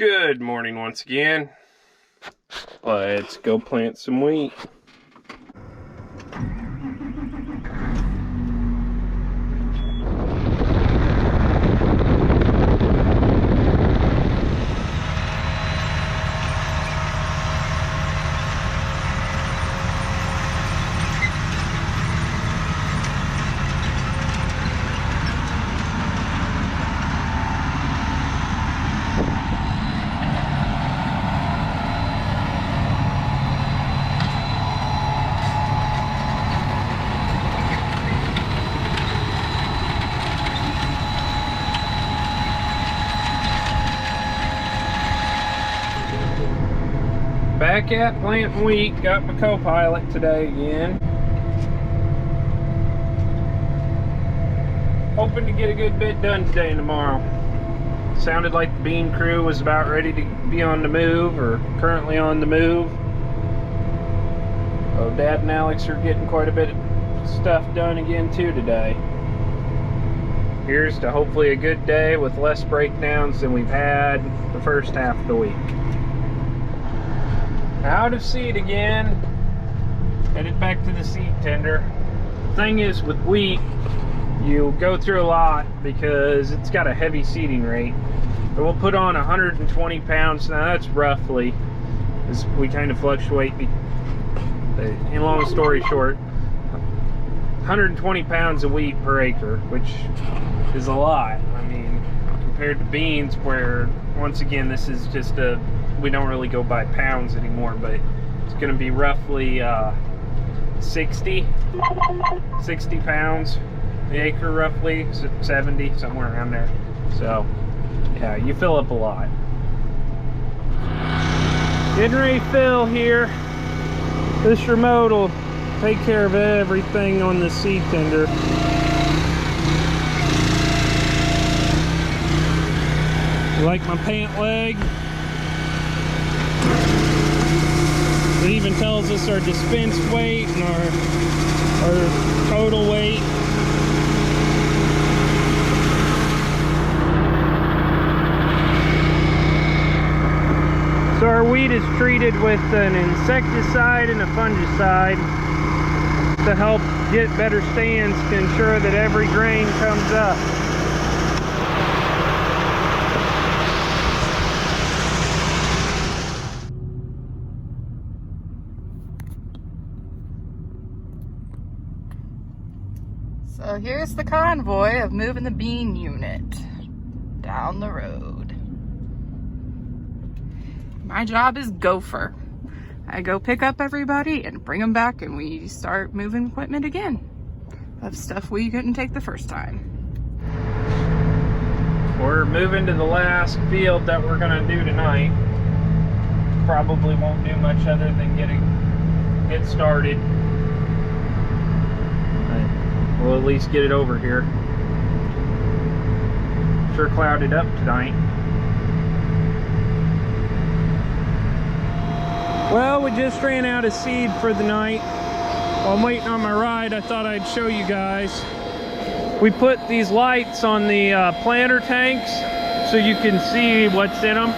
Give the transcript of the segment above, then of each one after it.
Good morning once again. Let's go plant some wheat. Back at planting wheat, got my co-pilot today again. Hoping to get a good bit done today and tomorrow. Sounded like the bean crew was about ready to be on the move, or currently on the move. Oh, Dad and Alex are getting quite a bit of stuff done again too today. Here's to hopefully a good day with less breakdowns than we've had the first half of the week. Out of seed again, headed back to the seed tender. Thing is, with wheat, you go through a lot because it's got a heavy seeding rate. But we'll put on 120 pounds, now that's roughly, as we kind of fluctuate. In long story short, 120 pounds of wheat per acre, which is a lot. I mean, compared to beans, where, once again, this is just we don't really go by pounds anymore, but it's going to be roughly 60 pounds the acre, roughly 70, somewhere around there. So yeah, you fill up a lot. Getting ready to fill here. This remote will take care of everything on the seed tender. You like my pant leg? It even tells us our dispensed weight and our total weight. So our wheat is treated with an insecticide and a fungicide to help get better stands, to ensure that every grain comes up. So here's the convoy of moving the bean unit down the road. My job is gopher. I go pick up everybody and bring them back, and we start moving equipment again of stuff we couldn't take the first time. We're moving to the last field that we're gonna do tonight. Probably won't do much other than get started. We'll at least get it over here. Sure clouded up tonight. Well, we just ran out of seed for the night. While I'm waiting on my ride, I thought I'd show you guys. We put these lights on the planter tanks so you can see what's in them.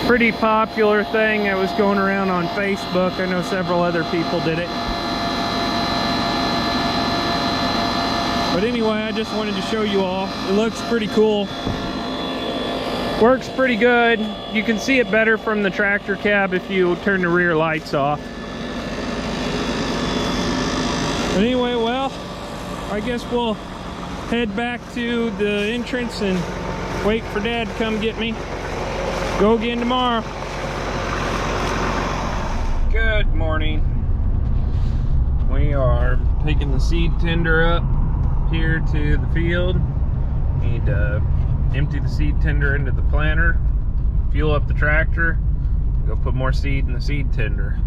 Pretty popular thing that was going around on Facebook. I know several other people did it. But anyway, I just wanted to show you all. It looks pretty cool. Works pretty good. You can see it better from the tractor cab if you turn the rear lights off. But anyway, well, I guess we'll head back to the entrance and wait for Dad to come get me. Go again tomorrow. Good morning. We are taking the seed tender up here to the field. Need to empty the seed tender into the planter, fuel up the tractor, go put more seed in the seed tender.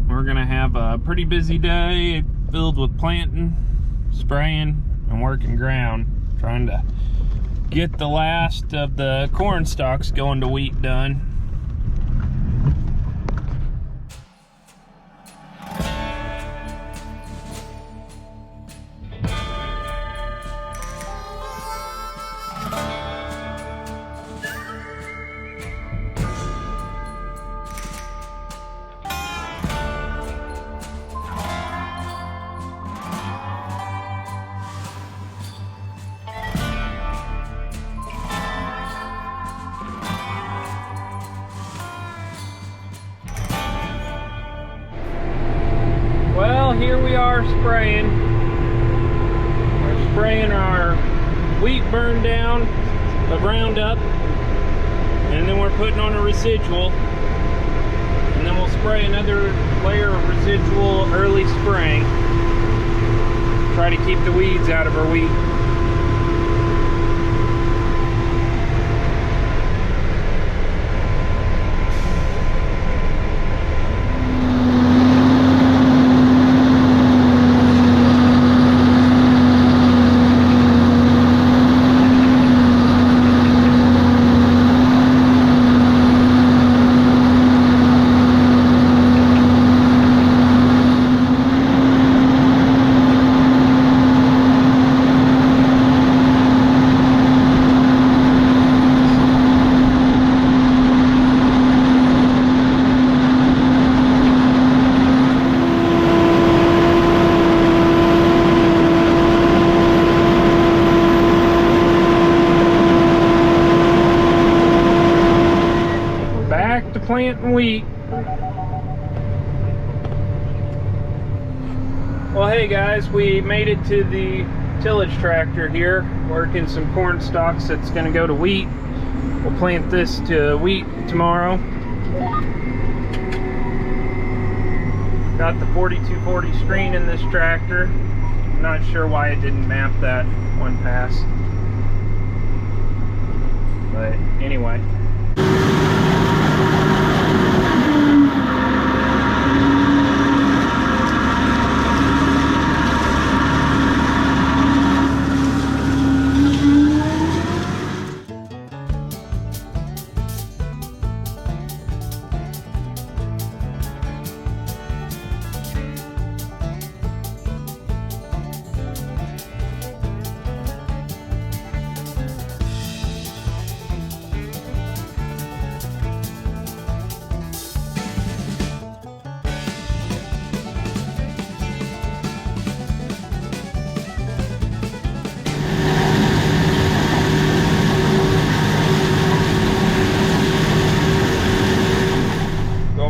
We're gonna have a pretty busy day filled with planting, spraying, and working ground, trying to get the last of the corn stalks going to wheat done. we are spraying. We're spraying our wheat burn down of Roundup, and then we're putting on a residual, and then we'll spray another layer of residual early spring. Try to keep the weeds out of our wheat. Planting wheat. Well, hey guys, we made it to the tillage tractor here, working some corn stalks that's going to go to wheat. We'll plant this to wheat tomorrow. Got the 4240 screen in this tractor. I'm not sure why it didn't map that one pass, but anyway.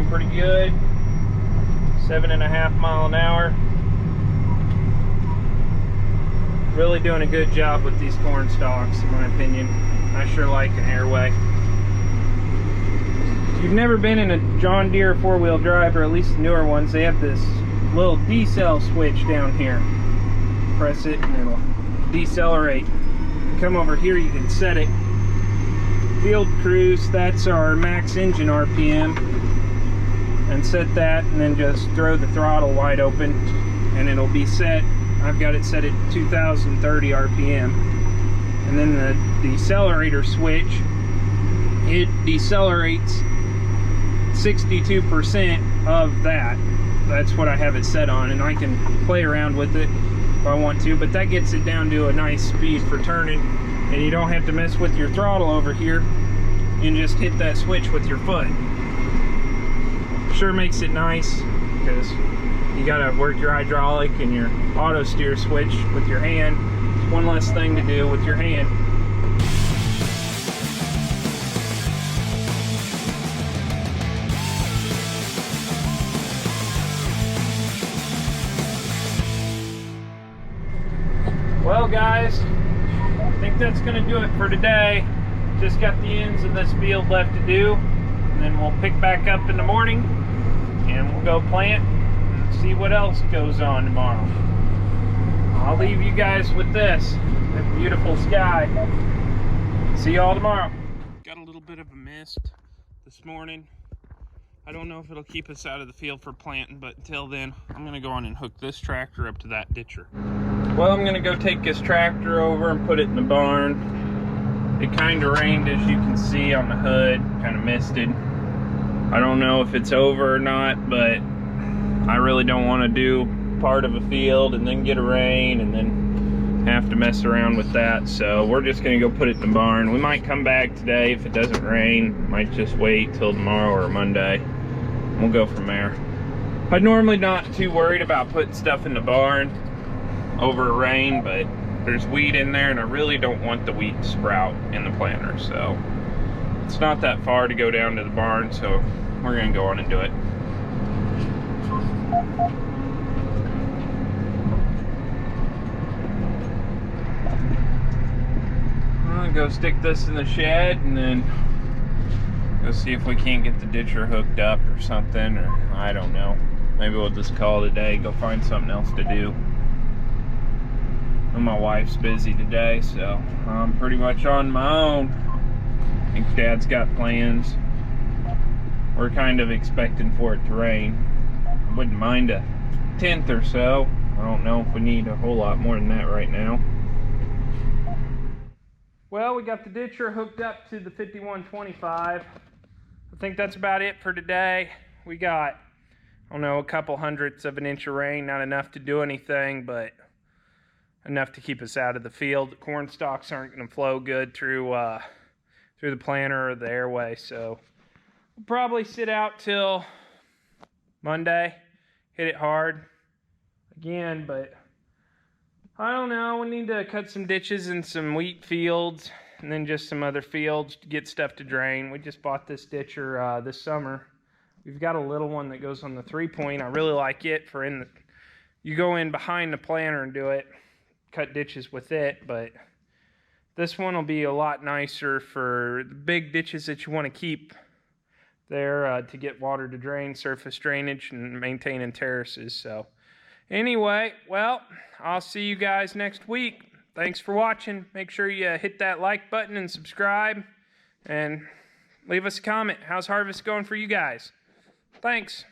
Pretty good, 7.5 miles an hour. Really doing a good job with these corn stalks, in my opinion. I sure like an airway. If you've never been in a John Deere 4-wheel drive, or at least the newer ones, they have this little decel switch down here. Press it and it'll decelerate. Come over here, you can set it. Field cruise, that's our max engine RPM. And set that, and then just throw the throttle wide open, and it'll be set. I've got it set at 2030 RPM. And then the decelerator switch, it decelerates 62% of that. That's what I have it set on, and I can play around with it if I want to, but that gets it down to a nice speed for turning, and you don't have to mess with your throttle over here. You can just hit that switch with your foot. Sure makes it nice, because you gotta work your hydraulic and your auto steer switch with your hand. It's one less thing to do with your hand. Well guys, I think that's gonna do it for today. Just got the ends of this field left to do, and then we'll pick back up in the morning and we'll go plant and see what else goes on tomorrow. I'll leave you guys with this, that beautiful sky. See y'all tomorrow. Got a little bit of a mist this morning. I don't know if it'll keep us out of the field for planting, but until then, I'm gonna go on and hook this tractor up to that ditcher. Well, I'm gonna go take this tractor over and put it in the barn. It kind of rained, as you can see on the hood, kind of misted. I don't know if it's over or not, but I really don't want to do part of a field and then get a rain and then have to mess around with that. So we're just gonna go put it in the barn. We might come back today if it doesn't rain. Might just wait till tomorrow or Monday. We'll go from there. I'm normally not too worried about putting stuff in the barn over rain, but there's wheat in there and I really don't want the wheat to sprout in the planter. So it's not that far to go down to the barn, so we're gonna go on and do it. gonna go stick this in the shed and then go see if we can't get the ditcher hooked up or something, or I don't know. Maybe we'll just call it a day, go find something else to do. And my wife's busy today, so I'm pretty much on my own. I think Dad's got plans. We're kind of expecting for it to rain. I wouldn't mind a 10th or so. I don't know if we need a whole lot more than that right now. Well, we got the ditcher hooked up to the 5125. I think that's about it for today. We got, I don't know, a couple hundredths of an inch of rain. Not enough to do anything, but enough to keep us out of the field. The corn stalks aren't going to flow good through the planter or the airway, so we'll probably sit out till Monday, hit it hard again, but I don't know. We need to cut some ditches in some wheat fields and then just some other fields to get stuff to drain. We just bought this ditcher this summer. We've got a little one that goes on the 3-point. I really like it for you go in behind the planter and do it, cut ditches with it, but this one will be a lot nicer for the big ditches that you want to keep there to get water to drain, surface drainage, and maintaining terraces. So anyway, well, I'll see you guys next week. Thanks for watching. Make sure you hit that like button and subscribe, and leave us a comment. How's harvest going for you guys? Thanks.